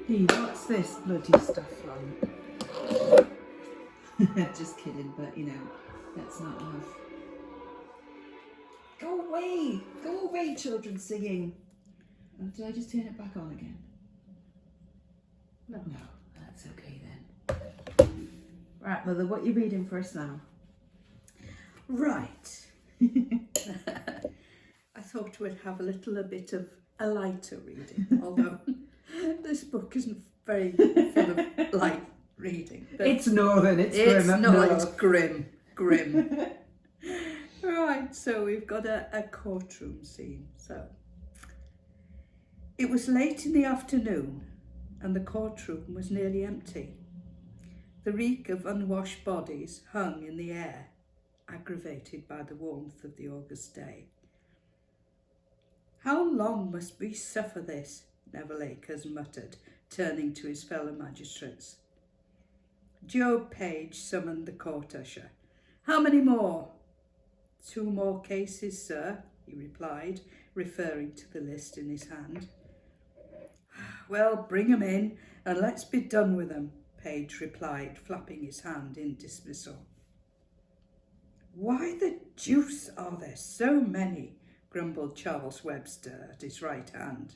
Hey, what's this bloody stuff from? Just kidding, but you know, that's not enough. Go away, children singing. Oh, did I just turn it back on again? No, that's okay then. Right, Mother, what are you reading for us now? Right. I thought we'd have a bit of a lighter reading, although this book isn't very full of light reading. But It's northern, it's grim. it's up not, north. it's grim. Right, so we've got a courtroom scene. So it was late in the afternoon and the courtroom was nearly empty. The reek of unwashed bodies hung in the air, aggravated by the warmth of the August day. "How long must we suffer this?" Neville Acres muttered, turning to his fellow magistrates. Joe Page summoned the court usher. "How many more?" "2 more cases, sir," he replied, referring to the list in his hand. "Well, bring 'em in and let's be done with 'em," Page replied, flapping his hand in dismissal. "Why the deuce are there so many?" grumbled Charles Webster at his right hand.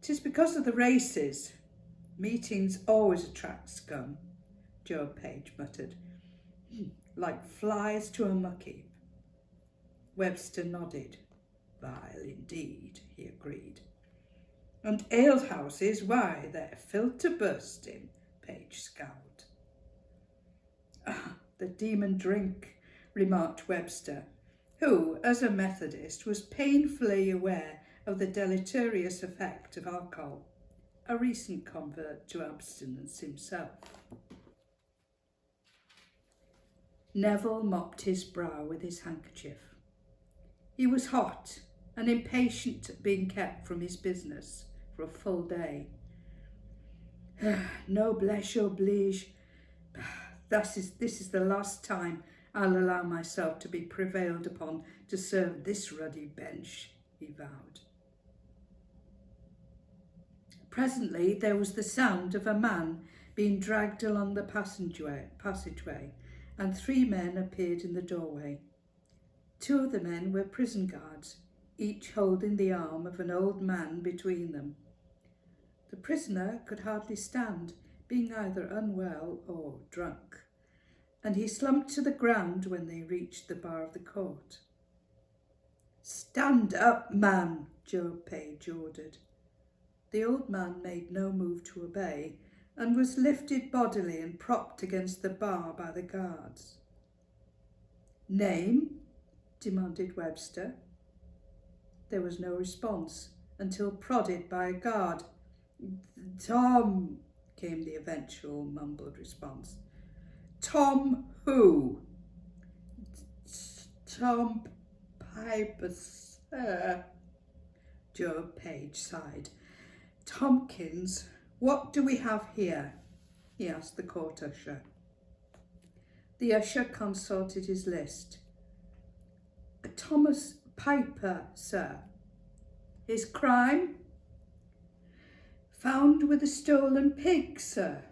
"'Tis because of the races. Meetings always attract scum," Joe Page muttered. "Like flies to a muck heap." Webster nodded. "Vile indeed," he agreed. "And alehouses, why, they're filled to bursting," Page scowled. "Ah, the demon drink," remarked Webster, who, as a Methodist, was painfully aware of the deleterious effect of alcohol, a recent convert to abstinence himself. Neville mopped his brow with his handkerchief. He was hot and impatient at being kept from his business for a full day. "Noblesse oblige. This is the last time I'll allow myself to be prevailed upon to serve this ruddy bench," he vowed. Presently there was the sound of a man being dragged along the passageway, and 3 men appeared in the doorway. 2 of the men were prison guards, each holding the arm of an old man between them. The prisoner could hardly stand, being either unwell or drunk, and he slumped to the ground when they reached the bar of the court. "Stand up, man," Joe Page ordered. The old man made no move to obey, and was lifted bodily and propped against the bar by the guards. "Name?" demanded Webster. There was no response until prodded by a guard. "Tom," came the eventual mumbled response. "Tom who?" "Tom Piper, sir." Joe Page sighed. "Tompkins, what do we have here?" he asked the court usher. The usher consulted his list. "Thomas Piper, sir." "His crime?" "Found with a stolen pig, sir."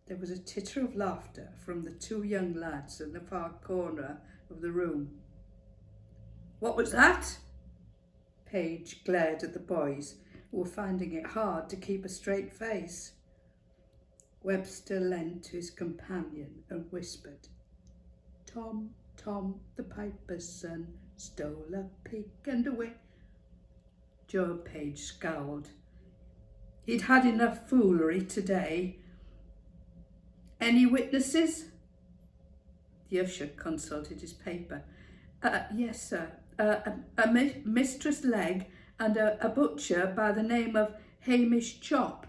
There was a titter of laughter from the 2 young lads in the far corner of the room. "What was that?" Page glared at the boys, who were finding it hard to keep a straight face. Webster leant to his companion and whispered, Tom, the piper's son, stole a pig and away." Joe Page scowled. He'd had enough foolery today. "Any witnesses?" The usher consulted his paper. "Yes, sir. A Mistress Legg and a butcher by the name of Hamish Chop."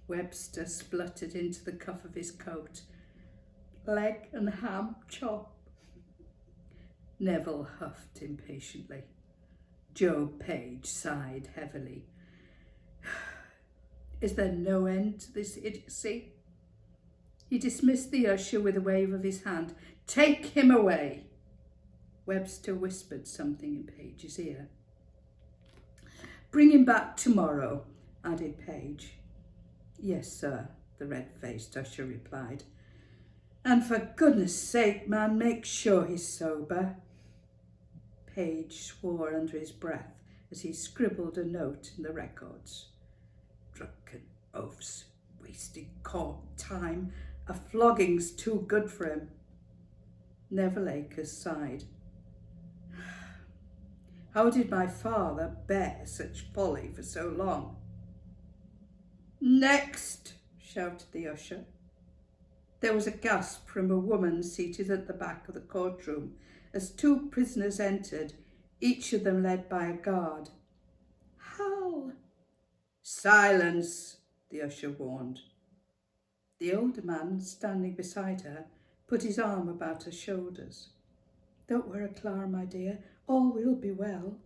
Webster spluttered into the cuff of his coat. "Leg and ham chop." Neville huffed impatiently. Joe Page sighed heavily. "Is there no end to this idiocy?" He dismissed the usher with a wave of his hand. "Take him away." Webster whispered something in Page's ear. "Bring him back tomorrow. added Page. Yes, sir, the red-faced usher replied. And for goodness sake, man, make sure he's sober. Page swore under his breath as he scribbled a note in the records. Drunken oafs, wasting court time. A flogging's too good for him. Neville Acres sighed. How did my father bear such folly for so long? Next, shouted the usher. There was a gasp from a woman seated at the back of the courtroom as two prisoners entered, each of them led by a guard. Hal! Silence, the usher warned. The older man, standing beside her, put his arm about her shoulders. Don't worry, Clara, my dear. All will be well.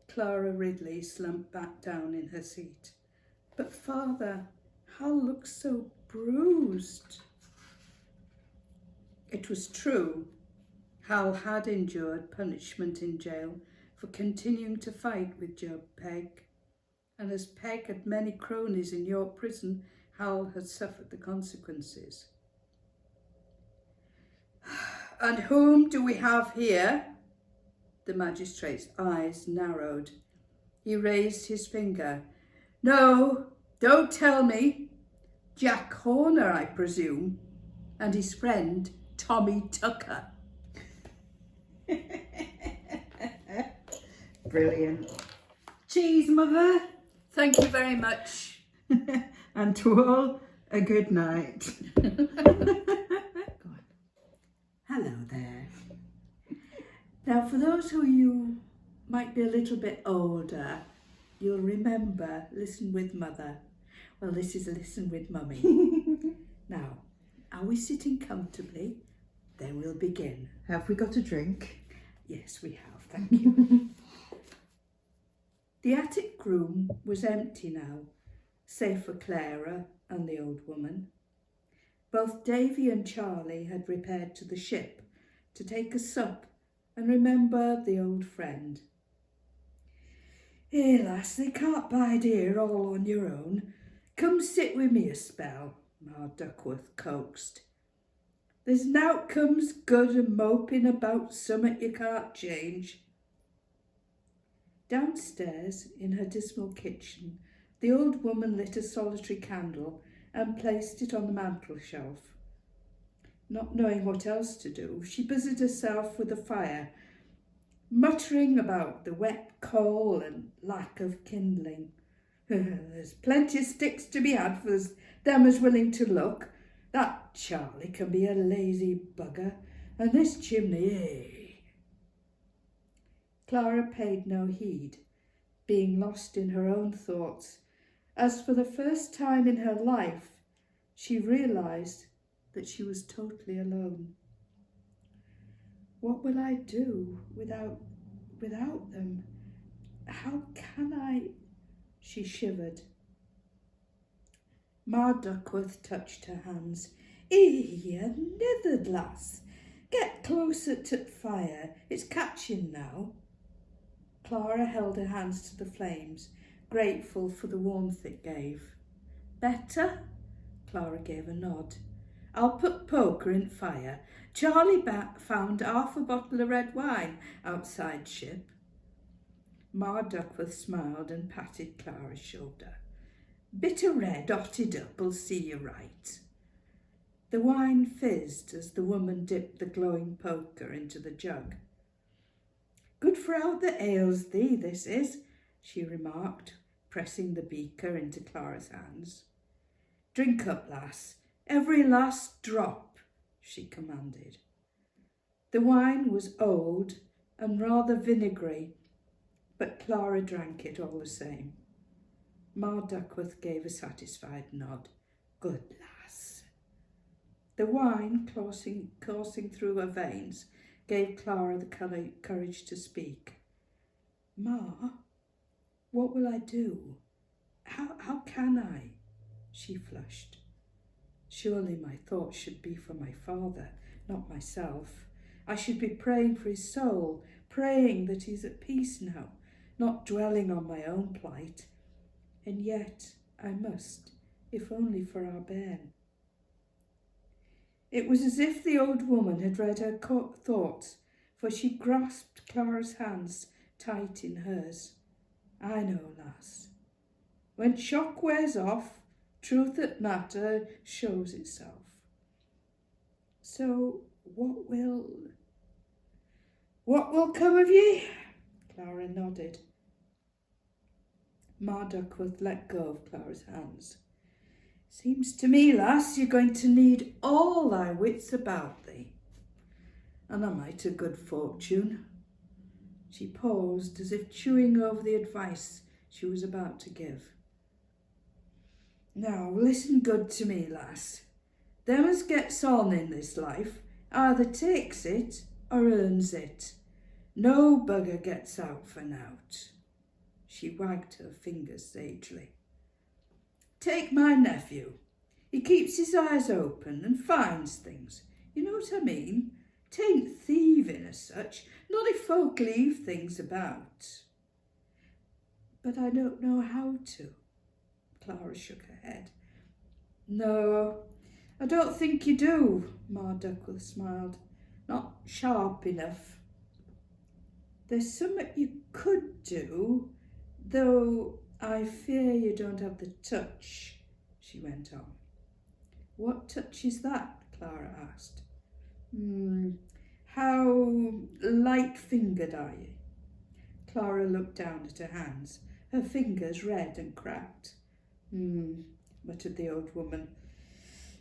Clara Ridley slumped back down in her seat. But father, Hal looks so bruised. It was true. Hal had endured punishment in jail for continuing to fight with Job Pegg. And as Pegg had many cronies in York prison, Hal had suffered the consequences. And whom do we have here? The magistrate's eyes narrowed. He raised his finger. No, don't tell me. Jack Horner, I presume, and his friend Tommy Tucker. Brilliant. Cheese, Mother. Thank you very much. And to all, a good night. Go on. Hello there. Now, for those of you might be a little bit older, you'll remember Listen with Mother. Well, this is Listen with Mummy. Now, are we sitting comfortably? Then we'll begin. Have we got a drink? Yes, we have, thank you. The attic room was empty now, save for Clara and the old woman. Both Davy and Charlie had repaired to the ship to take a sup and remember the old friend. Here, lass, they can't bide here all on your own. Come sit with me a spell, Ma Duckworth coaxed. There's nowt comes good a moping about summat you can't change. Downstairs, in her dismal kitchen, the old woman lit a solitary candle and placed it on the mantel-shelf. Not knowing what else to do, she busied herself with the fire, muttering about the wet coal and lack of kindling. There's plenty of sticks to be had for them as willing to look. That Charlie can be a lazy bugger, and this chimney, eh? Clara paid no heed, being lost in her own thoughts, as for the first time in her life she realised that she was totally alone. What will I do without them? How can I? She shivered. Ma Duckworth touched her hands. You nithered, lass. Get closer to the fire. It's catching now. Clara held her hands to the flames, grateful for the warmth it gave. Better? Clara gave a nod. I'll put poker in fire. Charlie found half a bottle of red wine outside ship. Ma Duckworth smiled and patted Clara's shoulder. Bit of red hotted up'll see you right. The wine fizzed as the woman dipped the glowing poker into the jug. Good for out that ails thee, this is, she remarked, pressing the beaker into Clara's hands. Drink up, lass, every last drop, she commanded. The wine was old and rather vinegary, but Clara drank it all the same. Ma Duckworth gave a satisfied nod. Good lass. The wine coursing through her veins gave Clara the courage to speak. Ma, what will I do? How can I? She flushed. Surely my thoughts should be for my father, not myself. I should be praying for his soul, praying that he's at peace now, not dwelling on my own plight. and yet I must, if only for our bairn. It was as if the old woman had read her thoughts, for she grasped Clara's hands tight in hers. I know, lass. When shock wears off, truth that matter shows itself. So what will come of ye? Clara nodded. Ma Duckworth let go of Clara's hands. Seems to me, lass, you're going to need all thy wits about thee. And I might have good fortune. She paused as if chewing over the advice she was about to give. Now, listen good to me, lass. Them as gets on in this life either takes it or earns it. No bugger gets out for nowt. She wagged her fingers sagely. Take my nephew. He keeps his eyes open and finds things. You know what I mean? 'Tain't thieving as such, not if folk leave things about. But I don't know how to. Clara shook her head. No, I don't think you do, Ma Duckworth smiled. Not sharp enough. There's something you could do, though I fear you don't have the touch, she went on. What touch is that? Clara asked. How light-fingered are you? Clara looked down at her hands, her fingers red and cracked. Muttered the old woman.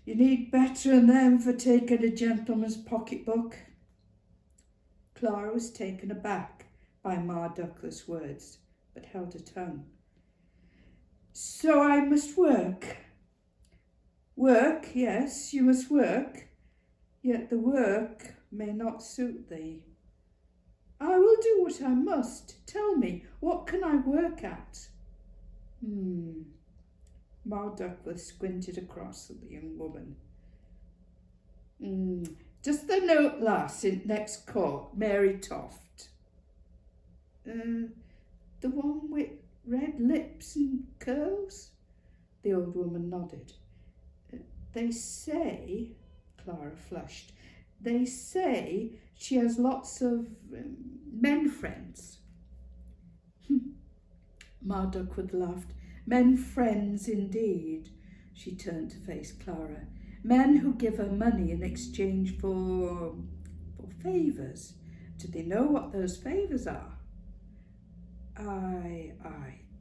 You need better than them for taking a gentleman's pocketbook. Clara was taken aback by Ma Duckworth's words, but held her tongue. So I must work. Work, yes, you must work, yet the work may not suit thee. I will do what I must. Tell me, what can I work at? Ma Duckworth squinted across at the young woman. Just the note, lass, in next court, Mary Toft. The one with red lips and curls? The old woman nodded. They say, Clara flushed, they say she has lots of men friends. Ma Duckworth laughed. Men friends indeed. She turned to face Clara. Men who give her money in exchange for favours. Do they know what those favours are? I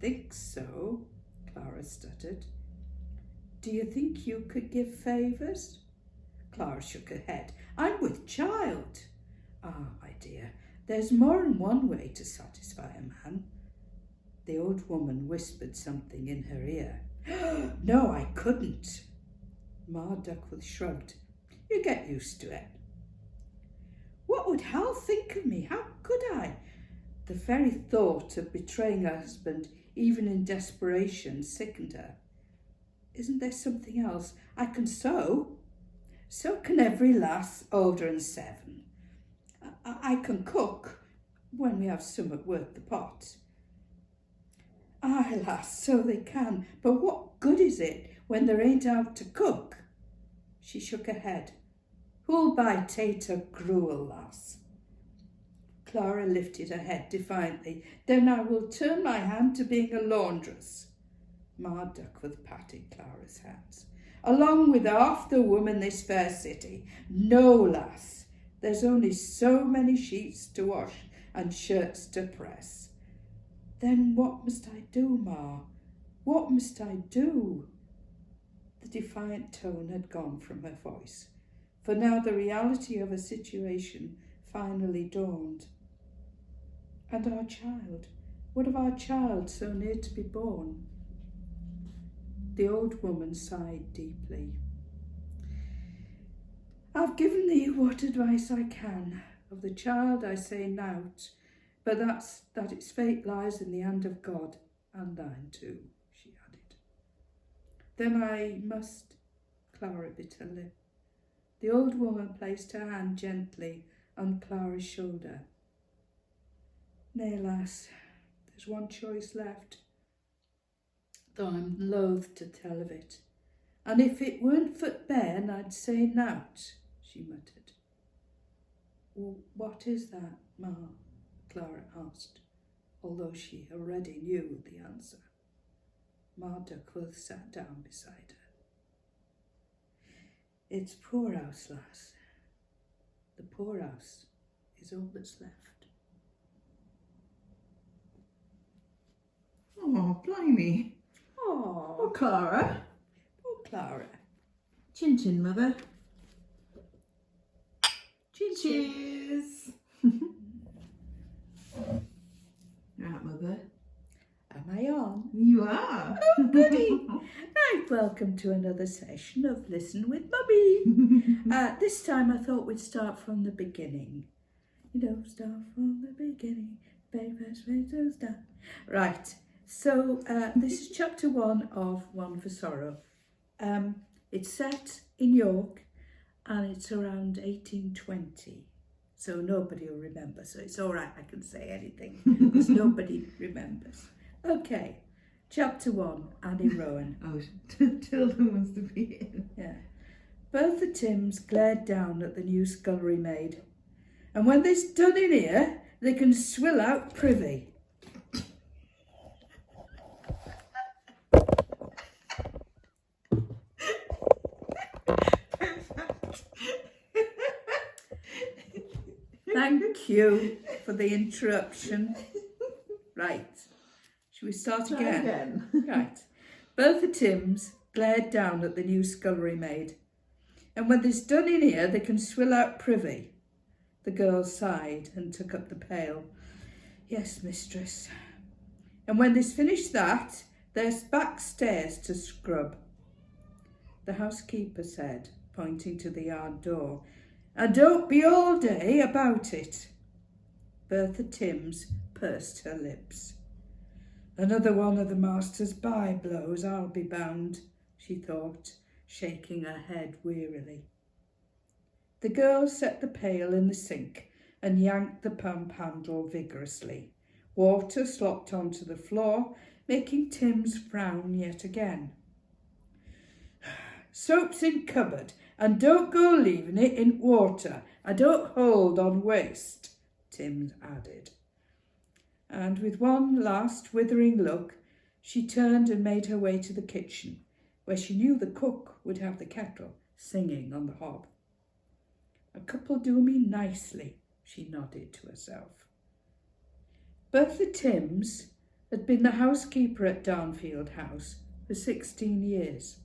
think so, Clara stuttered. Do you think you could give favours? Clara shook her head. I'm with child. Ah, my dear, there's more than one way to satisfy a man. The old woman whispered something in her ear. No, I couldn't. Ma Duckworth shrugged. You get used to it. What would Hal think of me? How could I? The very thought of betraying her husband, even in desperation, sickened her. Isn't there something else? I can sew. So can every lass older than 7. I can cook when we have summat worth the pot. Aye, lass, so they can, but what good is it when there ain't out to cook? She shook her head. Who'll buy tater gruel, lass? Clara lifted her head defiantly. Then I will turn my hand to being a laundress. Ma Duckworth patted Clara's hands. Along with half the women this fair city. No, lass, there's only so many sheets to wash and shirts to press. Then what must I do, Ma? What must I do? The defiant tone had gone from her voice, for now the reality of her situation finally dawned. And our child? What of our child so near to be born? The old woman sighed deeply. I've given thee what advice I can. Of the child I say nought, but that its fate lies in the hand of God, and thine too, she added. Then I must. Clara bit her lip. The old woman placed her hand gently on Clara's shoulder. Nay, lass, there's one choice left. though I'm loath to tell of it. And if it weren't for Ben, I'd say nowt, she muttered. Well, what is that, Ma? Clara asked, although she already knew the answer. Ma Duckworth sat down beside her. It's poorhouse, lass. The poorhouse is all that's left. Oh, blimey. Oh, Oh, Clara. poor Clara. Chin chin, mother. Chin chin. Cheers. Right, mother. Am I on? You are. Oh, goody. Right, welcome to another session of Listen with Mummy. This time I thought we'd start from the beginning. You know, start from the beginning. Very first way to start. Right, so this is chapter 1 of One for Sorrow. It's set in York and it's around 1820. So nobody will remember, so it's all right, I can say anything because nobody remembers. Okay, chapter 1, Annie Rowan. Oh, Tilda wants to be in. Yeah. Both the Tims glared down at the new scullery maid. And when they's done in here, they can swill out privy. Thank you for the interruption. Right. Shall we start Try again? again. Right. Both the Tims glared down at the new scullery maid. And when they's done in here, they can swill out privy. The girl sighed and took up the pail. Yes, mistress. And when they's finished that, there's backstairs to scrub. The housekeeper said, pointing to the yard door, and don't be all day about it. Bertha Timms pursed her lips. Another one of the master's by-blows, I'll be bound, she thought, shaking her head wearily. The girl set the pail in the sink and yanked the pump handle vigorously. Water slopped onto the floor, making Timms frown yet again. Soap's in cupboard, and don't go leaving it in water. I don't hold on waste, Timms added. And with one last withering look, she turned and made her way to the kitchen, where she knew the cook would have the kettle singing on the hob. A couple do me nicely, she nodded to herself. Bertha Timms had been the housekeeper at Downfield House for 16 years.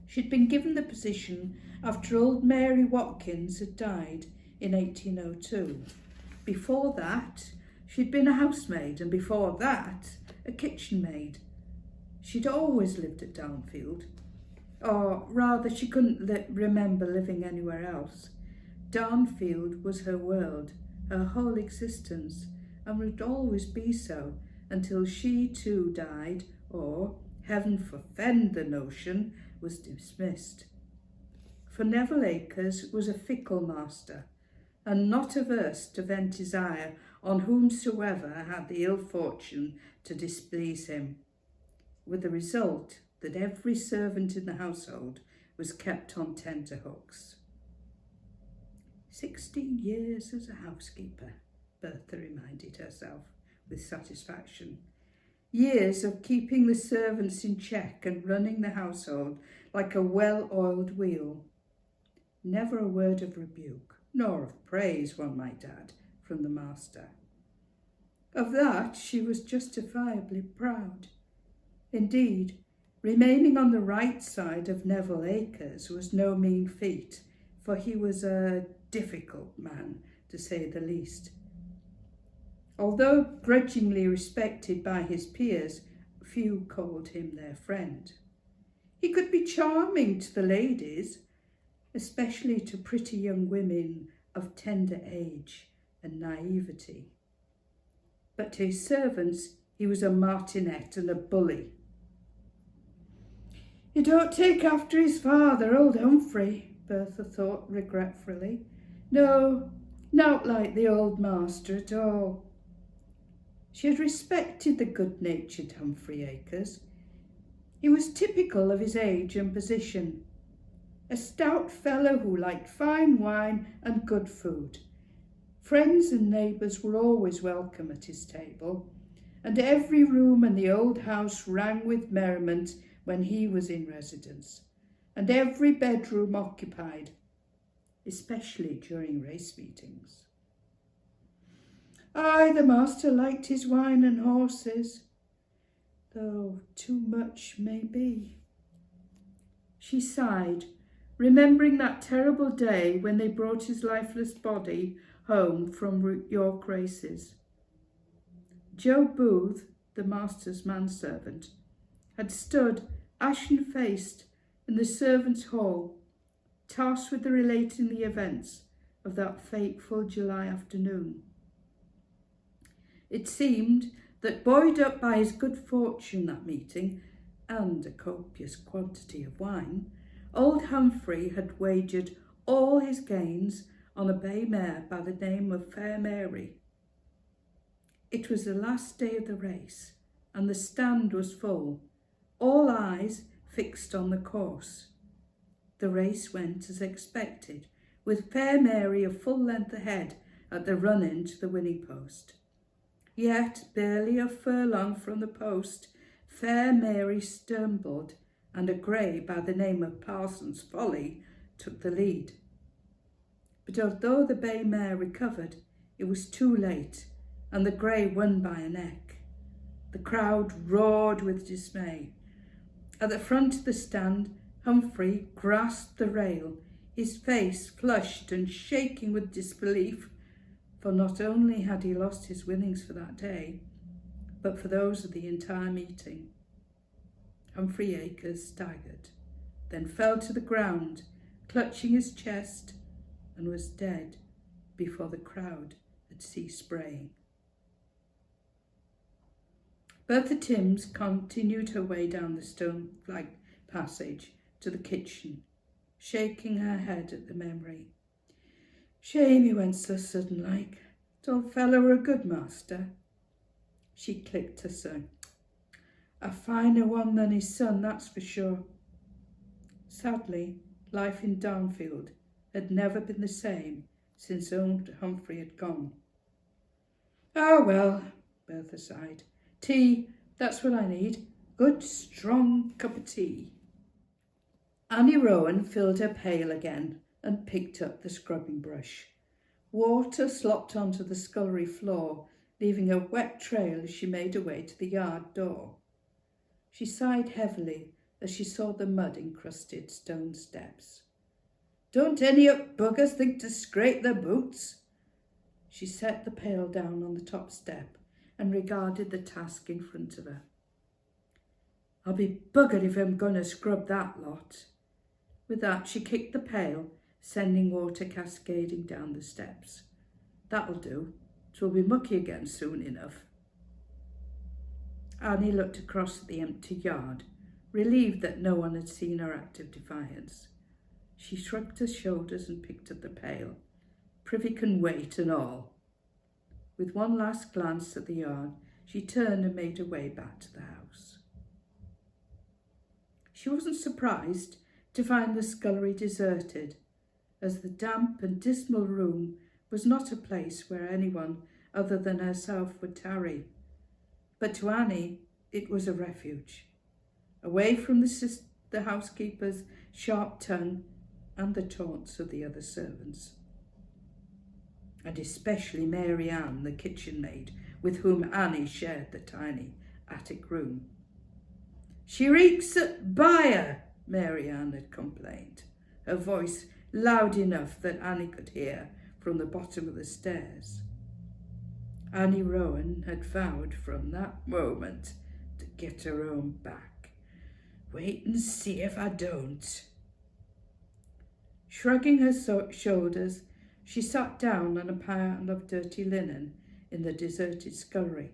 She'd been given the position after old Mary Watkins had died in 1802. Before that, she'd been a housemaid, and before that, a kitchen maid. She'd always lived at Downfield, or rather she couldn't remember living anywhere else. Downfield was her world, her whole existence, and would always be so until she too died, or, heaven forfend the notion, was dismissed. For Neville Acres was a fickle master, and not averse to vent his ire on whomsoever had the ill fortune to displease him, with the result that every servant in the household was kept on tenterhooks. 16 years as a housekeeper, Bertha reminded herself with satisfaction. Years of keeping the servants in check and running the household like a well-oiled wheel. Never a word of rebuke, nor of praise, one might add, from the master. Of that she was justifiably proud. Indeed, remaining on the right side of Neville Acres was no mean feat, for he was a difficult man, to say the least. Although grudgingly respected by his peers, few called him their friend. He could be charming to the ladies, especially to pretty young women of tender age and naivety. But to his servants he was a martinet and a bully. "You don't take after his father, old Humphrey," Bertha thought regretfully. "No, not like the old master at all." She had respected the good-natured Humphrey Acres. He was typical of his age and position, a stout fellow who liked fine wine and good food. Friends and neighbours were always welcome at his table, and every room in the old house rang with merriment when he was in residence, and every bedroom occupied, especially during race meetings. Aye, the master liked his wine and horses, though too much may be. She sighed, remembering that terrible day when they brought his lifeless body home from York races. Joe Booth, the master's manservant, had stood ashen-faced in the servants' hall, tasked with relating the events of that fateful July afternoon. It seemed that, buoyed up by his good fortune that meeting and a copious quantity of wine, old Humphrey had wagered all his gains on a bay mare by the name of Fair Mary. It was the last day of the race, and the stand was full, all eyes fixed on the course. The race went as expected, with Fair Mary a full length ahead at the run-in to the winning post. Yet, barely a furlong from the post, Fair Mary stumbled, and a grey by the name of Parsons Folly took the lead. But although the bay mare recovered, it was too late, and the grey won by a neck. The crowd roared with dismay. At the front of the stand, Humphrey grasped the rail, his face flushed and shaking with disbelief, for not only had he lost his winnings for that day, but for those of the entire meeting. Humphrey Acres staggered, then fell to the ground, clutching his chest, and was dead before the crowd had ceased braying. Bertha Timms continued her way down the stone-flagged passage to the kitchen, shaking her head at the memory. Shame he went so sudden-like. That old fellow were a good master. She clicked her son. A finer one than his son, that's for sure. Sadly, life in Downfield had never been the same since old Humphrey had gone. Oh well, Bertha sighed. Tea, that's what I need. Good strong cup of tea. Annie Rowan filled her pail again and picked up the scrubbing brush. Water slopped onto the scullery floor, leaving a wet trail as she made her way to the yard door. She sighed heavily as she saw the mud-encrusted stone steps. Don't any up buggers think to scrape their boots? She set the pail down on the top step and regarded the task in front of her. I'll be buggered if I'm going to scrub that lot. With that, she kicked the pail, sending water cascading down the steps. That'll do. 'Twill be mucky again soon enough. Annie looked across at the empty yard, relieved that no one had seen her act of defiance. She shrugged her shoulders and picked up the pail, privy can wait and all. With one last glance at the yard, she turned and made her way back to the house. She wasn't surprised to find the scullery deserted, as the damp and dismal room was not a place where anyone other than herself would tarry. But to Annie, it was a refuge, away from the housekeeper's sharp tongue and the taunts of the other servants, and especially Mary Ann, the kitchen maid, with whom Annie shared the tiny attic room. She reeks at Buyer, Mary Ann had complained, her voice loud enough that Annie could hear from the bottom of the stairs. Annie Rowan had vowed from that moment to get her own back. Wait and see if I don't. Shrugging her shoulders, she sat down on a pile of dirty linen in the deserted scullery.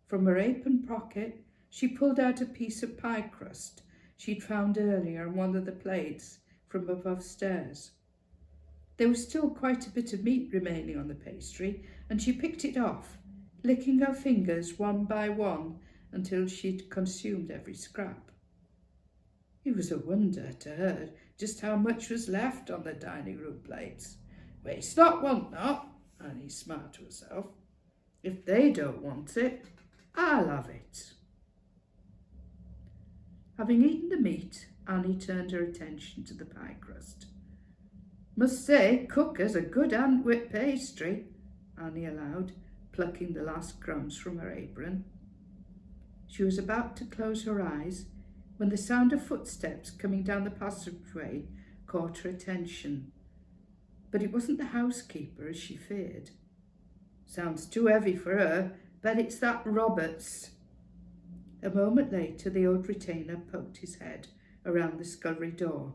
From her apron pocket, she pulled out a piece of pie crust she'd found earlier on one of the plates from above stairs. There was still quite a bit of meat remaining on the pastry, and she picked it off, licking her fingers one by one until she'd consumed every scrap. It was a wonder to her just how much was left on the dining room plates. Waste not, want not, Annie smiled to herself. If they don't want it, I'll have it. Having eaten the meat, Annie turned her attention to the pie crust. Must say, cook has a good hand with pastry, Annie allowed, plucking the last crumbs from her apron. She was about to close her eyes when the sound of footsteps coming down the passageway caught her attention. But it wasn't the housekeeper as she feared. Sounds too heavy for her, bet it's that Roberts. A moment later the old retainer poked his head around the scullery door.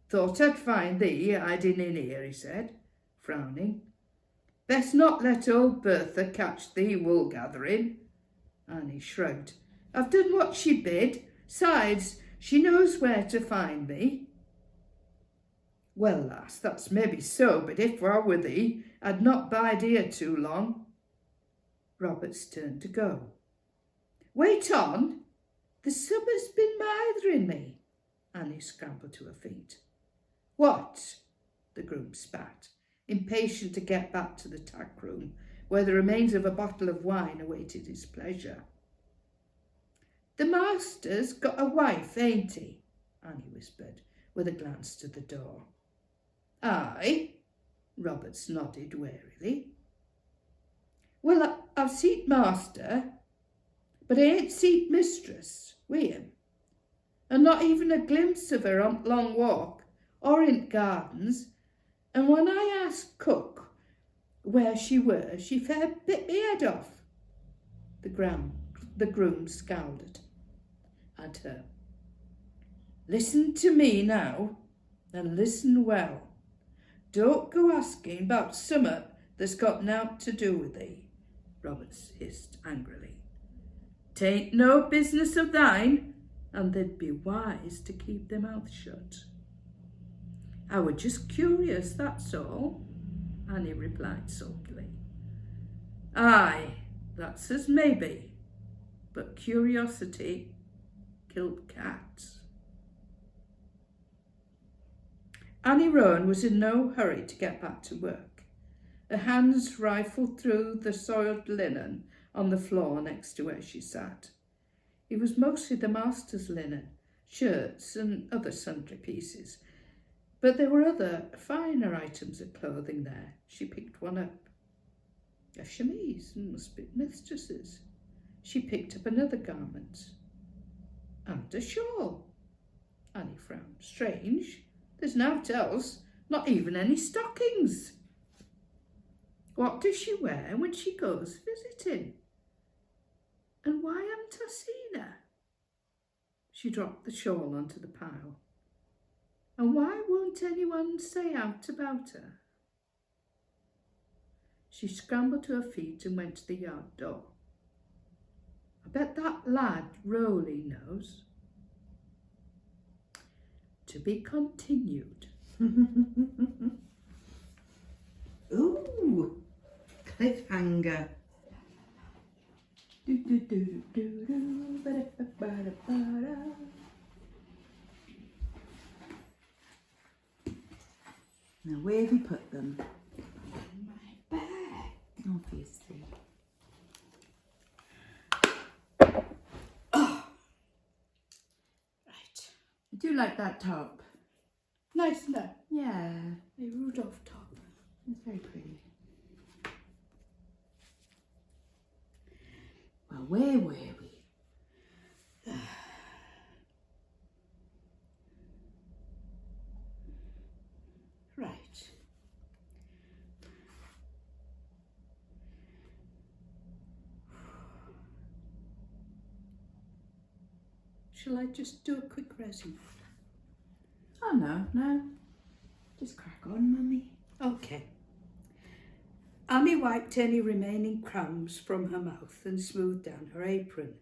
Thought I'd find thee hiding in here, he said, frowning. Best not let old Bertha catch thee wool gathering. Annie shrugged. I've done what she bid. Sides, she knows where to find me. Well, lass, that's maybe so, but if I were thee, I'd not bide here too long. Roberts turned to go. Wait on, the summer's been mithering me. Annie scrambled to her feet. What? The groom spat, impatient to get back to the tack room, where the remains of a bottle of wine awaited his pleasure. The master's got a wife, ain't he? Annie whispered, with a glance to the door. Aye, Roberts nodded warily. Well, I've seen master, but I ain't seen mistress wi' him, and not even a glimpse of her on long walk or in gardens, and when I asked cook where she were, she fair bit me head off. The groom scowled at her. Listen to me now, and listen well. Don't go asking about summat that's got nowt to do with thee, Roberts hissed angrily. 'Tain't no business of thine, and they'd be wise to keep their mouth shut. I were just curious, that's all, Annie replied sulkily. Aye, that's as maybe, but curiosity killed cats. Annie Rowan was in no hurry to get back to work. Her hands rifled through the soiled linen on the floor next to where she sat. It was mostly the master's linen, shirts and other sundry pieces, but there were other, finer items of clothing there. She picked one up. A chemise, must be mistress's. She picked up another garment. And a shawl. Annie frowned. Strange. There's nowt else, not even any stockings. What does she wear when she goes visiting? And why haven't I seen her? She dropped the shawl onto the pile. And why won't anyone say out about her? She scrambled to her feet and went to the yard door. I bet that lad Rowley knows. To be continued. Ooh, cliffhanger. Now, where have you put them? In my bag. Obviously. Oh. Right. I do like that top. Nice, no? Yeah, A Rudolph top. it's very pretty. Well, where were we? Right. Shall I just do a quick resume? Oh, no. Just crack on, Mummy. Okay. Annie wiped any remaining crumbs from her mouth and smoothed down her apron.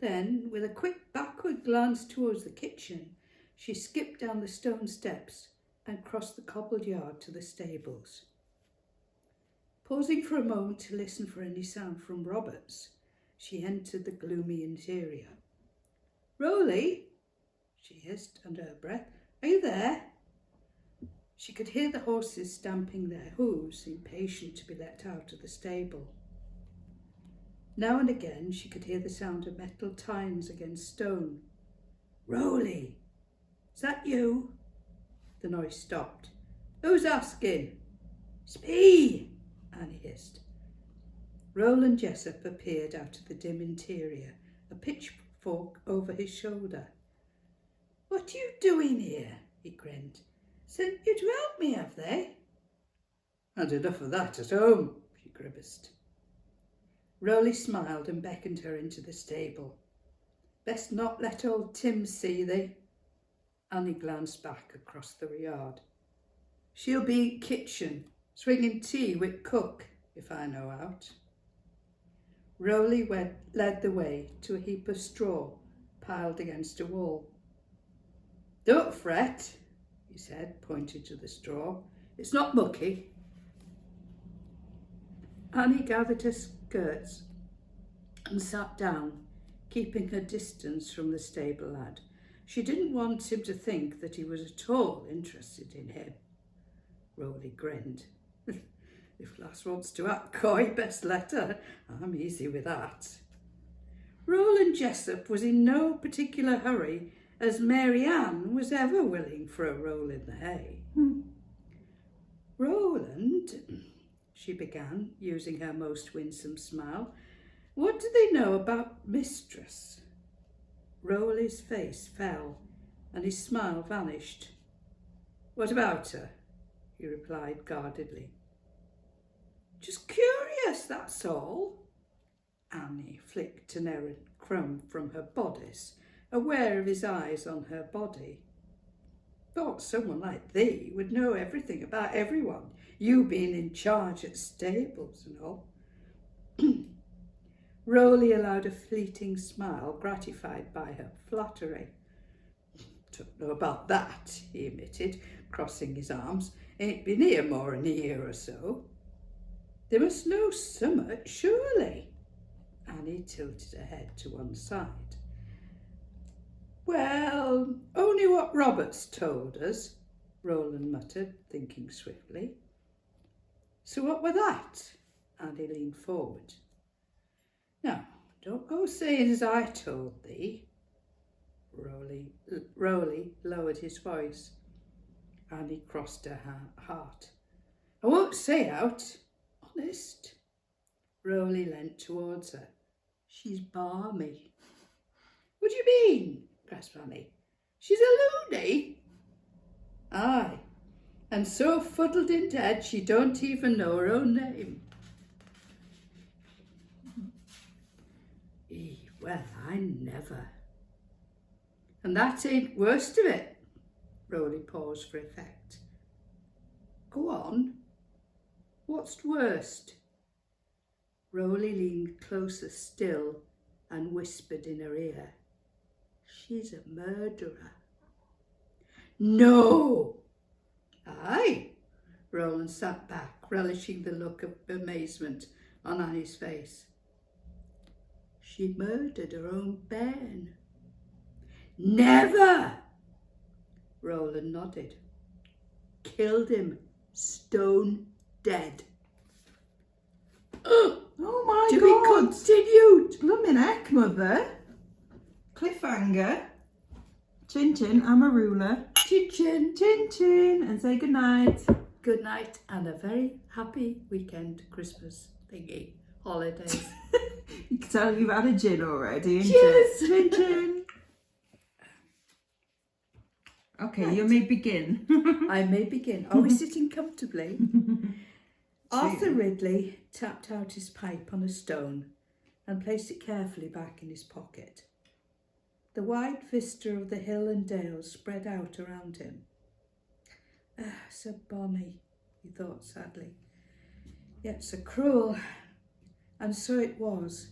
Then, with a quick backward glance towards the kitchen, she skipped down the stone steps and crossed the cobbled yard to the stables. Pausing for a moment to listen for any sound from Roberts, she entered the gloomy interior. "Rolly," she hissed under her breath, "are you there?" She could hear the horses stamping their hooves, impatient to be let out of the stable. Now and again she could hear the sound of metal tines against stone. "Rolly, is that you?" The noise stopped. "Who's asking?" "It's me," Annie hissed. Roland Jessup appeared out of the dim interior, a pitchfork over his shoulder. "What are you doing here?" he grinned. "Sent you to help me, have they?" "Had enough of that at home," she grimaced. Rolly smiled and beckoned her into the stable. "Best not let old Tim see thee." Annie glanced back across the yard. "She'll be in kitchen, swinging tea with cook, if I know out." Rolly led the way to a heap of straw piled against a wall. "Don't fret," he said, pointing to the straw. "It's not mucky." Annie gathered her skirts and sat down, keeping her distance from the stable lad. She didn't want him to think that he was at all interested in him. Rolly grinned. "If lass wants to act coy, best let her. I'm easy with that." Roland Jessup was in no particular hurry, as Mary Ann was ever willing for a roll in the hay. "Roland," she began, using her most winsome smile, "what do they know about Mistress?" Rolly's face fell and his smile vanished. "What about her?" he replied guardedly. "Just curious, that's all." Annie flicked an errant crumb from her bodice, aware of his eyes on her body. "Thought someone like thee would know everything about everyone, you being in charge at stables and all." Rolly allowed a fleeting smile, gratified by her flattery. "Don't know about that," he admitted, crossing his arms. "Ain't been here more'n a year or so." "They must know summat, surely." Annie tilted her head to one side. "Well, only what Roberts told us," Roland muttered, thinking swiftly. "So what were that?" Annie leaned forward. "Now, don't go saying as I told thee." Rolly lowered his voice. Annie crossed her heart. "I won't say out. Honest." Rolly leant towards her. "She's balmy." "What do you mean?" gasped Annie. "She's a loony?" "Aye, and so fuddled in head she don't even know her own name." "Well, I never." "And that ain't worst of it." Rolly paused for effect. "Go on. What's worst?" Rolly leaned closer still and whispered in her ear. "She's a murderer." "No!" "Aye." Roland sat back, relishing the look of amazement on Annie's face. "She murdered her own bairn." "Never!" Roland nodded. "Killed him, stone dead." Oh my To God! be continued. Blooming heck, Mother. Cliffhanger. Chin chin, I'm a ruler. Chin chin. Chin chin, and say good night. Good night and a very happy weekend, Christmas thingy, holidays. You can tell you've had a gin already, ain't Cheers. it? Chin chin. Okay, Right. you may begin. I may begin. Are we sitting comfortably? Arthur Ridley tapped out his pipe on a stone and placed it carefully back in his pocket. The wide vista of the hill and dale spread out around him. "Ah, so bonny," he thought sadly, "yet so cruel." And so it was.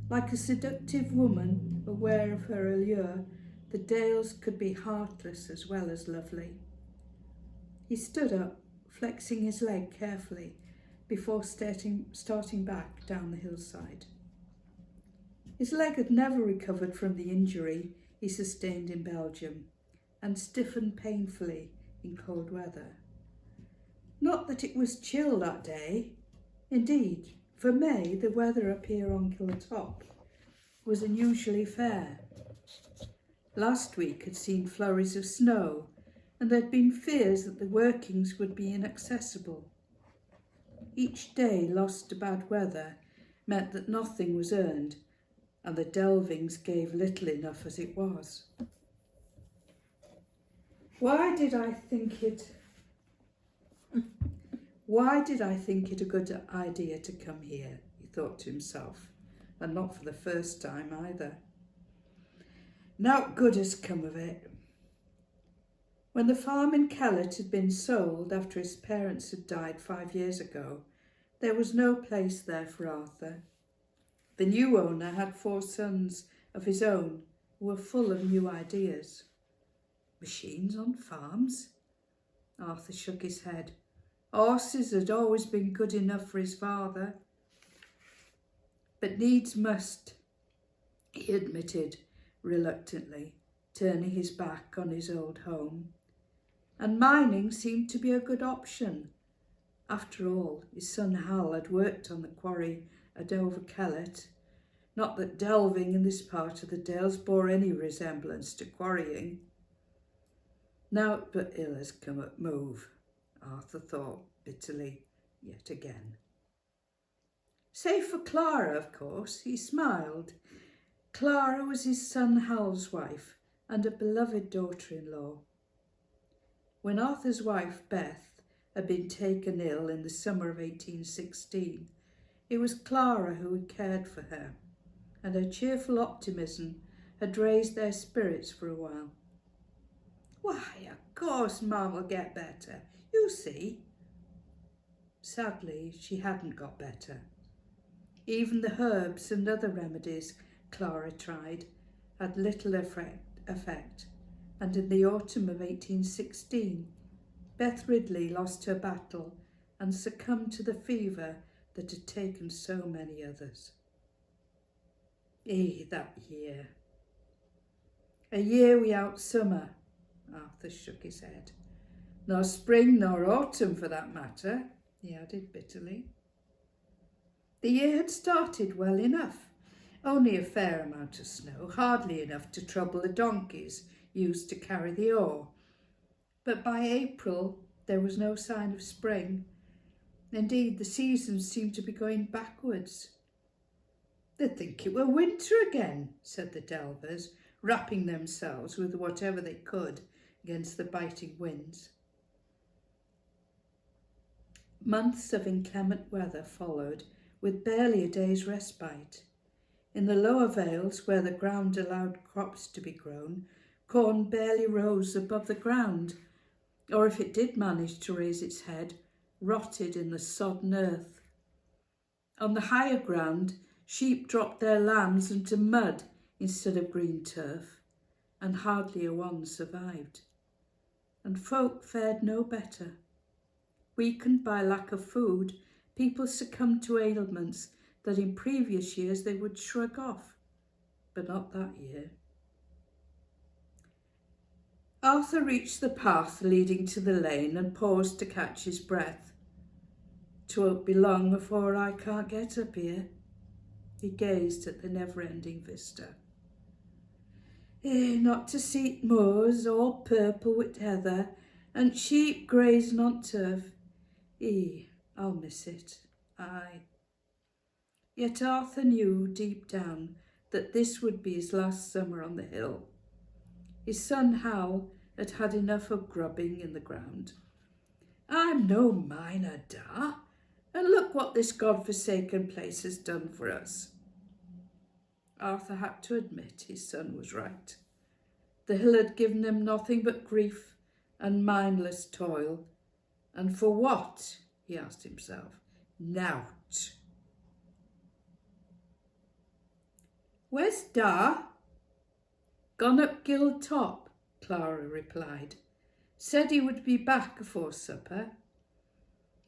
Like a seductive woman, aware of her allure, the dales could be heartless as well as lovely. He stood up, flexing his leg carefully, before starting back down the hillside. His leg had never recovered from the injury he sustained in Belgium and stiffened painfully in cold weather. Not that it was chill that day. Indeed, for May, the weather up here on Kiltop was unusually fair. Last week had seen flurries of snow, and there had been fears that the workings would be inaccessible. Each day lost to bad weather meant that nothing was earned, and the delvings gave little enough as it was. Why did I think it a good idea to come here, he thought to himself, and not for the first time either. Naught good has come of it. When the farm in Kellett had been sold after his parents had died 5 years ago, there was no place there for Arthur. The new owner had 4 sons of his own who were full of new ideas. Machines on farms? Arthur shook his head. Horses had always been good enough for his father. But needs must, he admitted reluctantly, turning his back on his old home. And mining seemed to be a good option. After all, his son Hal had worked on the quarry at Over Kellett. Not that delving in this part of the Dales bore any resemblance to quarrying. Naught but ill has come at move, Arthur thought bitterly yet again. Save for Clara, of course, he smiled. Clara was his son Hal's wife and a beloved daughter-in-law. When Arthur's wife, Beth, had been taken ill in the summer of 1816, it was Clara who had cared for her, and her cheerful optimism had raised their spirits for a while. Why, of course Mum will get better, you see. Sadly, she hadn't got better. Even the herbs and other remedies Clara tried had little effect, and in the autumn of 1816, Beth Ridley lost her battle and succumbed to the fever that had taken so many others. That year. A year without summer, Arthur shook his head. Nor spring nor autumn for that matter, he added bitterly. The year had started well enough. Only a fair amount of snow, hardly enough to trouble the donkeys used to carry the ore. But by April there was no sign of spring. Indeed, the seasons seemed to be going backwards. They'd think it were winter again, said the delvers, wrapping themselves with whatever they could against the biting winds. Months of inclement weather followed, with barely a day's respite. In the lower vales, where the ground allowed crops to be grown, corn barely rose above the ground, or if it did manage to raise its head, rotted in the sodden earth. On the higher ground, sheep dropped their lambs into mud instead of green turf, and hardly a one survived. And folk fared no better. Weakened by lack of food, people succumbed to ailments that in previous years they would shrug off, but not that year. Arthur reached the path leading to the lane and paused to catch his breath. "'Twill be long afore I can't get up here." He gazed at the never-ending vista. Not to see moors all purple with heather and sheep grazing on turf. I'll miss it, aye. Yet Arthur knew deep down that this would be his last summer on the hill. His son Hal had had enough of grubbing in the ground. "I'm no miner, da, and look what this God-forsaken place has done for us." Arthur had to admit his son was right. The hill had given him nothing but grief and mindless toil. And for what, he asked himself. Nought. "Where's Da?" "Gone up Gill Top," Clara replied. "Said he would be back afore supper."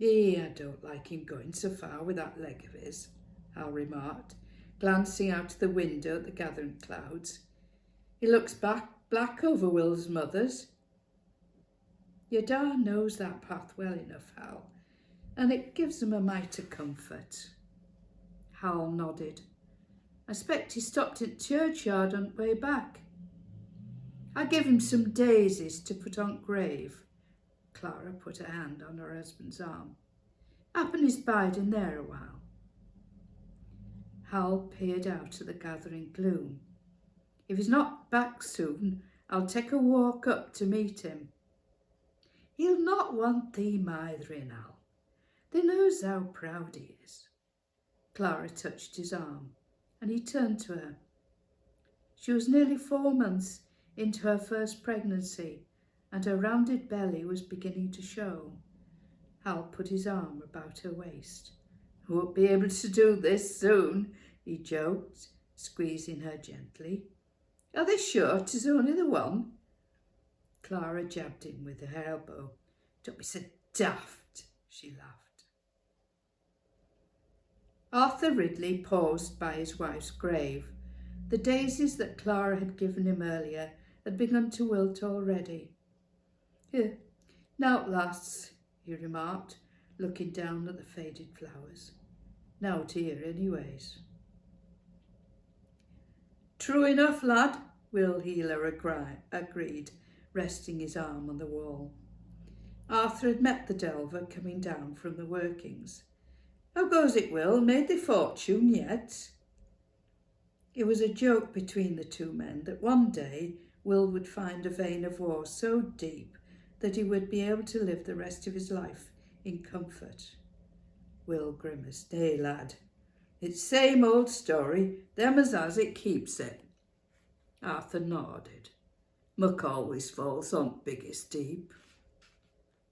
I don't like him going so far with that leg of his, Hal remarked, glancing out of the window at the gathering clouds. He looks black over Will's mother's. Your da knows that path well enough, Hal, and it gives him a mite of comfort. Hal nodded. I expect he stopped at churchyard on the way back. I give him some daisies to put on grave. Clara put her hand on her husband's arm. Happen he's biding there a while. Hal peered out at the gathering gloom. If he's not back soon, I'll take a walk up to meet him. He'll not want thee mithering, Hal. Thee knows how proud he is. Clara touched his arm, and he turned to her. She was nearly 4 months into her first pregnancy, and her rounded belly was beginning to show. Hal put his arm about her waist. Won't be able to do this soon, he joked, squeezing her gently. Are they sure 'tis only the one? Clara jabbed him with her elbow. Don't be so daft, she laughed. Arthur Ridley paused by his wife's grave. The daisies that Clara had given him earlier had begun to wilt already. Here, now at last, he remarked, looking down at the faded flowers. Now to here, anyways. True enough, lad, Will Heeler agreed, resting his arm on the wall. Arthur had met the delver coming down from the workings. How goes it, Will? Made the fortune yet? It was a joke between the two men that one day Will would find a vein of war so deep that he would be able to live the rest of his life in comfort. Will grimaced. Hey, lad, it's same old story, them as has it keeps it. Arthur nodded. Muck always falls on biggest deep.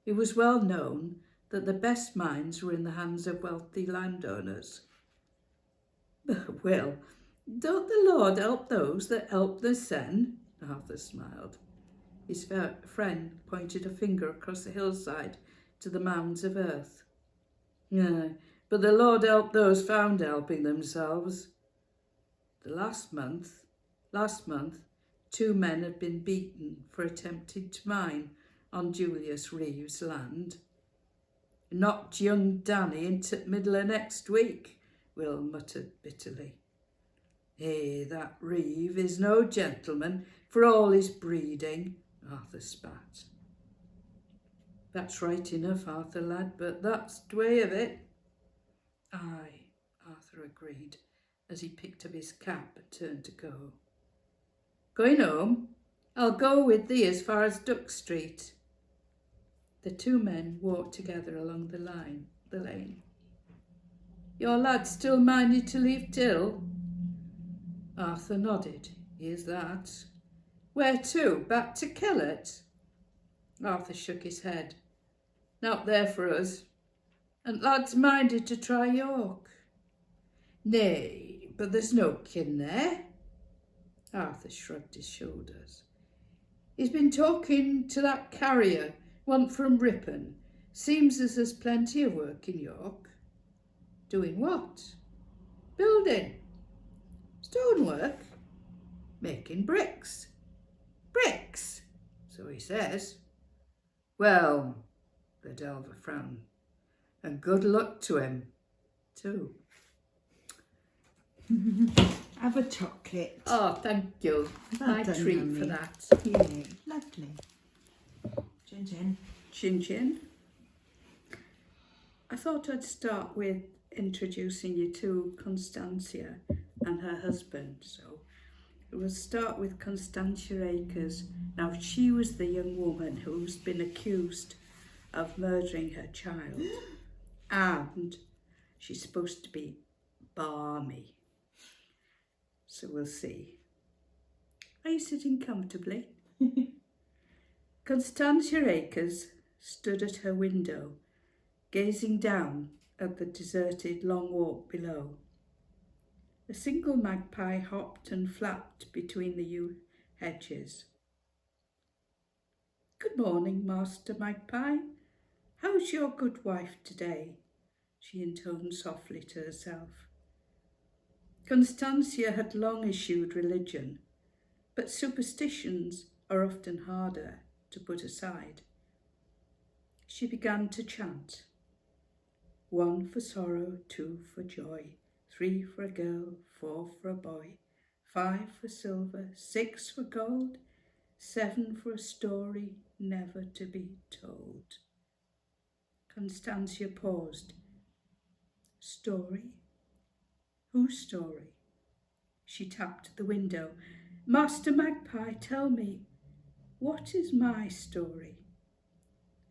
It was well known that the best mines were in the hands of wealthy landowners. But, Will, don't the Lord help those that help the sen? Arthur smiled. His friend pointed a finger across the hillside to the mounds of earth. Yeah, but the Lord helped those found helping themselves. Last month, 2 men had been beaten for attempting to mine on Julius Reeves' land. Knocked young Danny into the middle of next week, Will muttered bitterly. That Reeve is no gentleman for all his breeding, Arthur spat. That's right enough, Arthur, lad, but that's the way of it. Aye, Arthur agreed, as he picked up his cap and turned to go. Going home? I'll go with thee as far as Duck Street. The 2 men walked together along the lane. Your lad still minded to leave till? Arthur nodded. Here's that. Where to? Back to Kellett? Arthur shook his head. Not there for us. And lad's minded to try York. Nay, but there's no kin there. Arthur shrugged his shoulders. He's been talking to that carrier, one from Ripon. Seems as there's plenty of work in York. Doing what? Building. Stonework. Making bricks. Bricks, so he says. Well, the delver frowned. And good luck to him, too. Have a chocolate. Oh, thank you. Well My done, treat Mummy. for that. Yeah, lovely. Chin chin. Chin chin. I thought I'd start with introducing you to Constantia and her husband. So we'll start with Constantia Akers. Now, she was the young woman who's been accused of murdering her child. And she's supposed to be balmy. So we'll see. Are you sitting comfortably? Constantia Akers stood at her window, gazing down at the deserted long walk below. A single magpie hopped and flapped between the yew hedges. Good morning, Master Magpie, How's your good wife today? She intoned softly to herself. Constantia had long eschewed religion, but superstitions are often harder to put aside. She began to chant. 1 for sorrow, 2 for joy, 3 for a girl, 4 for a boy, 5 for silver, 6 for gold, 7 for a story never to be told. Constantia paused. Story? Whose story? She tapped the window. Master Magpie, tell me, what is my story?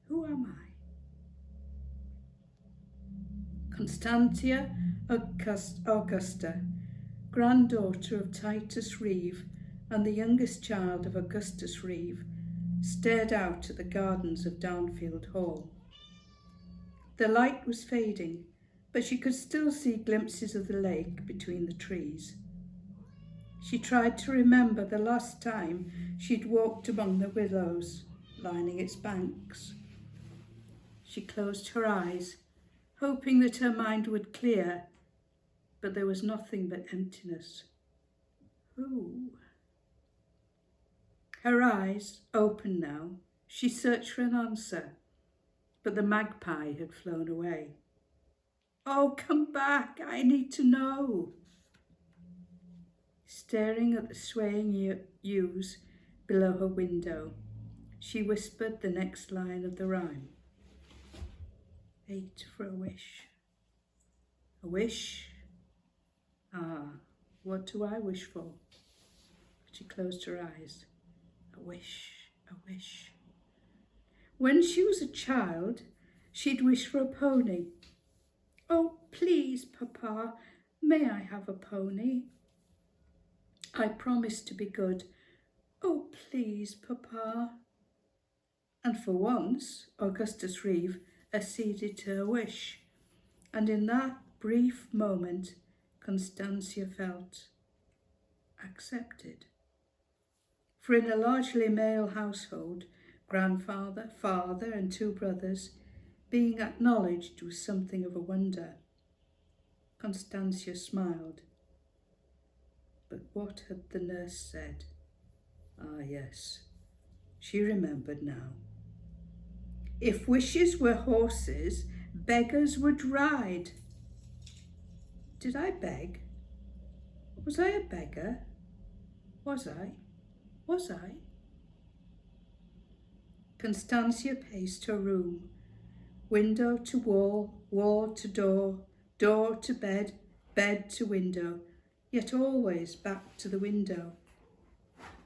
Who am I? Constantia Augusta, granddaughter of Titus Reeve and the youngest child of Augustus Reeve, stared out at the gardens of Downfield Hall. The light was fading, but she could still see glimpses of the lake between the trees. She tried to remember the last time she'd walked among the willows lining its banks. She closed her eyes, hoping that her mind would clear, but there was nothing but emptiness. Who? Her eyes, open now, she searched for an answer, but the magpie had flown away. Oh, come back, I need to know. Staring at the swaying yews below her window, she whispered the next line of the rhyme. 8 for a wish. A wish? Ah, what do I wish for? She closed her eyes. A wish, a wish. When she was a child, she'd wish for a pony. Oh, please, Papa, may I have a pony? I promise to be good. Oh, please, Papa. And for once, Augustus Reeve acceded to her wish, and in that brief moment, Constantia felt accepted. For in a largely male household, grandfather, father and 2 brothers, being acknowledged was something of a wonder. Constantia smiled. But what had the nurse said? Ah, yes, she remembered now. If wishes were horses, beggars would ride. Did I beg? Was I a beggar? Was I? Was I? Constantia paced her room, window to wall, wall to door, door to bed, bed to window, yet always back to the window.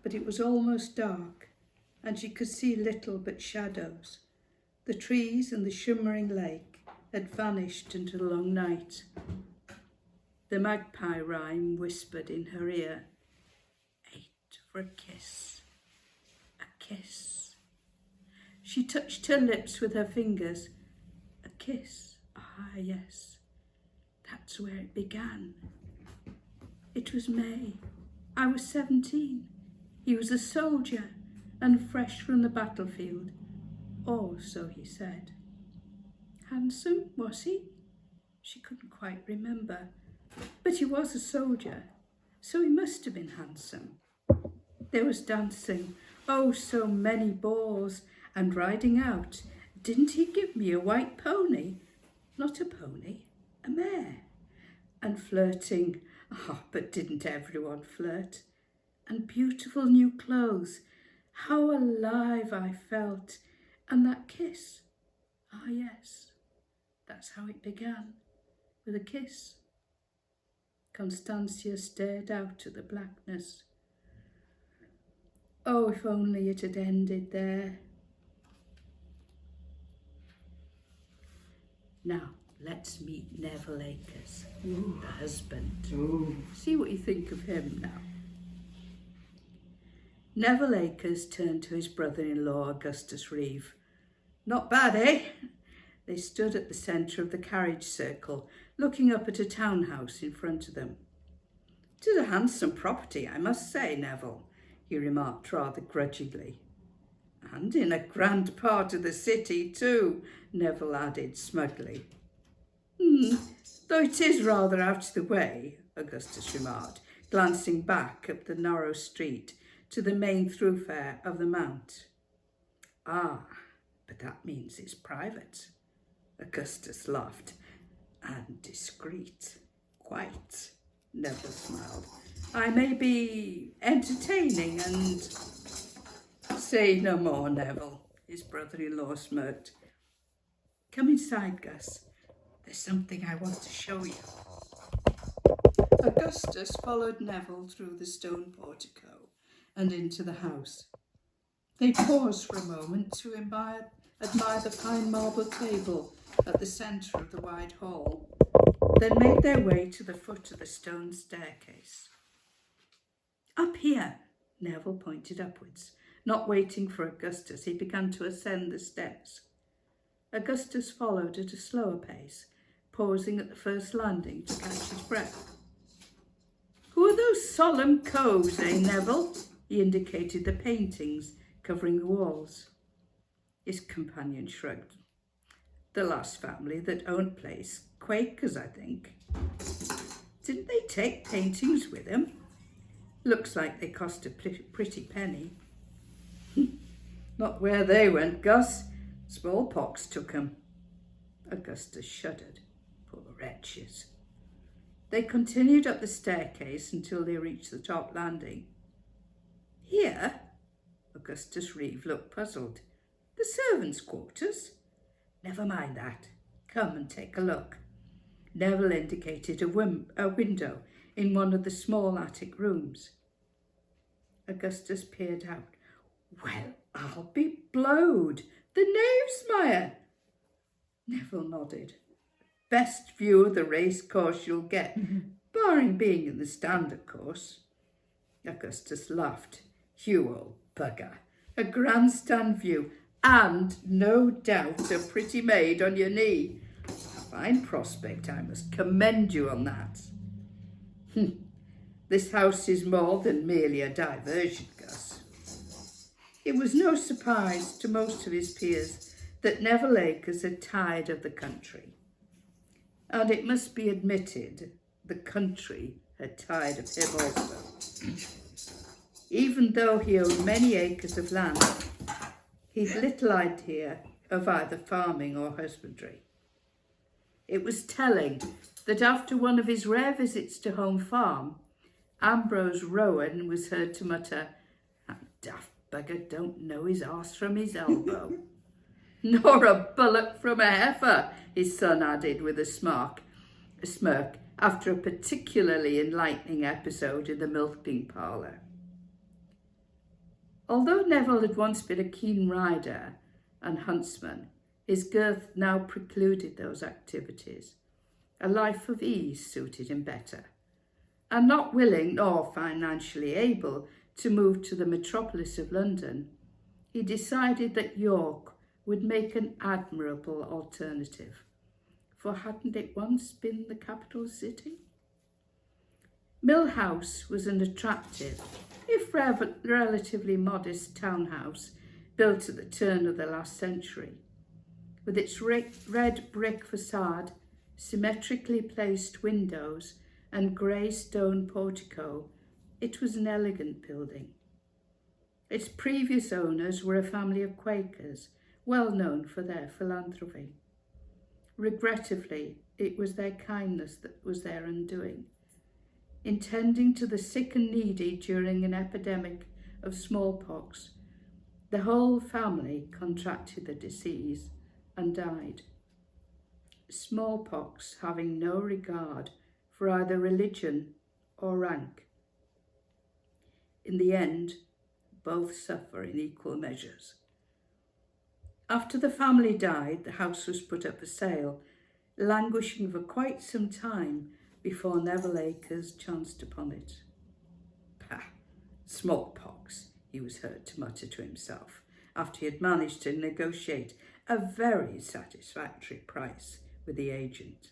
But it was almost dark, and she could see little but shadows. The trees and the shimmering lake had vanished into the long night. The magpie rhyme whispered in her ear, 8 for a kiss, a kiss. She touched her lips with her fingers. A kiss, ah yes, that's where it began. It was May. I was 17. He was a soldier and fresh from the battlefield. Or so he said. Handsome, was he? She couldn't quite remember. But he was a soldier, so he must have been handsome. There was dancing, oh, so many balls, and riding out. Didn't he give me a white pony? Not a pony, a mare. And flirting, but didn't everyone flirt? And beautiful new clothes. How alive I felt. And that kiss. Ah, yes, that's how it began, with a kiss. Constantia stared out at the blackness. Oh, if only it had ended there. Now, let's meet Neville Acres, the husband. Ooh. See what you think of him now. Neville Acres turned to his brother-in-law, Augustus Reeve. Not bad, eh? They stood at the centre of the carriage circle, looking up at a townhouse in front of them. It is a handsome property, I must say, Neville, he remarked rather grudgingly. And in a grand part of the city too, Neville added smugly. Though it is rather out of the way, Augustus remarked, glancing back up the narrow street to the main thoroughfare of the Mount. Ah, but that means it's private. Augustus laughed. And discreet. Quite, Neville smiled. I may be entertaining and... Say no more, Neville, his brother-in-law smirked. Come inside, Gus. There's something I want to show you. Augustus followed Neville through the stone portico and into the house. They paused for a moment to admire the fine marble table at the centre of the wide hall, then made their way to the foot of the stone staircase. Up here, Neville pointed upwards. Not waiting for Augustus, he began to ascend the steps. Augustus followed at a slower pace, pausing at the first landing to catch his breath. Who are those solemn coves, Neville? He indicated the paintings covering the walls. His companion shrugged. The last family that owned place, Quakers, I think. Didn't they take paintings with them? Looks like they cost a pretty penny. Not where they went, Gus. Smallpox took 'em. Augustus shuddered. Poor wretches. They continued up the staircase until they reached the top landing. Here? Augustus Reeve looked puzzled. The servants' quarters? Never mind that. Come and take a look. Neville indicated a window in one of the small attic rooms. Augustus peered out. Well, I'll be blowed. The Knavesmire. Neville nodded. Best view of the race course you'll get, barring being in the stand, of course. Augustus laughed. You old bugger. A grandstand view, and no doubt a pretty maid on your knee. A fine prospect, I must commend you on that. This house is more than merely a diversion, Gus. It was no surprise to most of his peers that Neville Acres had tired of the country. And it must be admitted, the country had tired of him also. Even though he owned many acres of land, he'd little idea of either farming or husbandry. It was telling that after one of his rare visits to home farm, Ambrose Rowan was heard to mutter, "That daft bugger don't know his arse from his elbow." "Nor a bullock from a heifer," his son added with a smirk after a particularly enlightening episode in the milking parlour. Although Neville had once been a keen rider and huntsman, his girth now precluded those activities. A life of ease suited him better. And not willing nor financially able to move to the metropolis of London, he decided that York would make an admirable alternative. For hadn't it once been the capital city? Mill House was an attractive, if relatively modest townhouse built at the turn of the last century. With its red brick facade, symmetrically placed windows and grey stone portico, it was an elegant building. Its previous owners were a family of Quakers, well known for their philanthropy. Regrettably, it was their kindness that was their undoing. Intending to the sick and needy during an epidemic of smallpox, the whole family contracted the disease and died. Smallpox having no regard for either religion or rank. In the end, both suffer in equal measures. After the family died, the house was put up for sale, languishing for quite some time before Neville Acres chanced upon it. Pah, smallpox, he was heard to mutter to himself, after he had managed to negotiate a very satisfactory price with the agent.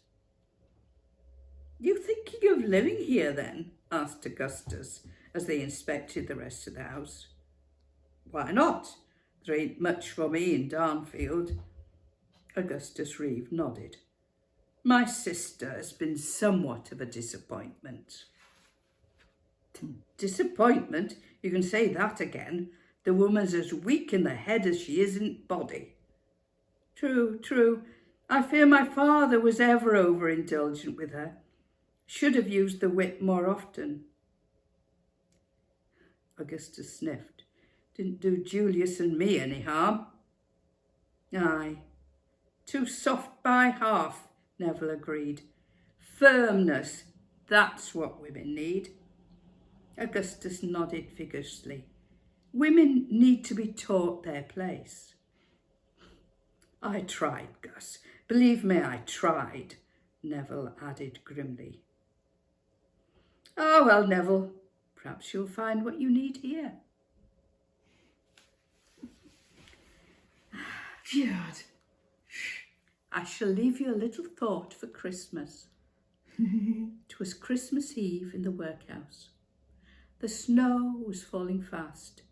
"You thinking of living here then?" asked Augustus as they inspected the rest of the house. "Why not? There ain't much for me in Downfield. Augustus Reeve nodded. My sister has been somewhat of a disappointment. Disappointment? You can say that again. The woman's as weak in the head as she is in body. True, true. I fear my father was ever overindulgent with her. Should have used the whip more often. Augustus sniffed. Didn't do Julius and me any harm. Aye. Too soft by half, Neville agreed. Firmness, that's what women need. Augustus nodded vigorously. Women need to be taught their place. I tried, Gus. Believe me, I tried, Neville added grimly. Ah, well, Neville, perhaps you'll find what you need here. God. I shall leave you a little thought for Christmas. 'Twas Christmas Eve in the workhouse. The snow was falling fast,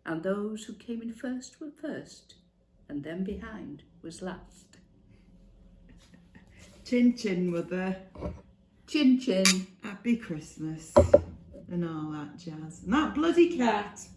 and those who came in first were first, and them behind was last. Chin chin, mother. Chin chin. Happy Christmas. And all that jazz. And that bloody cat.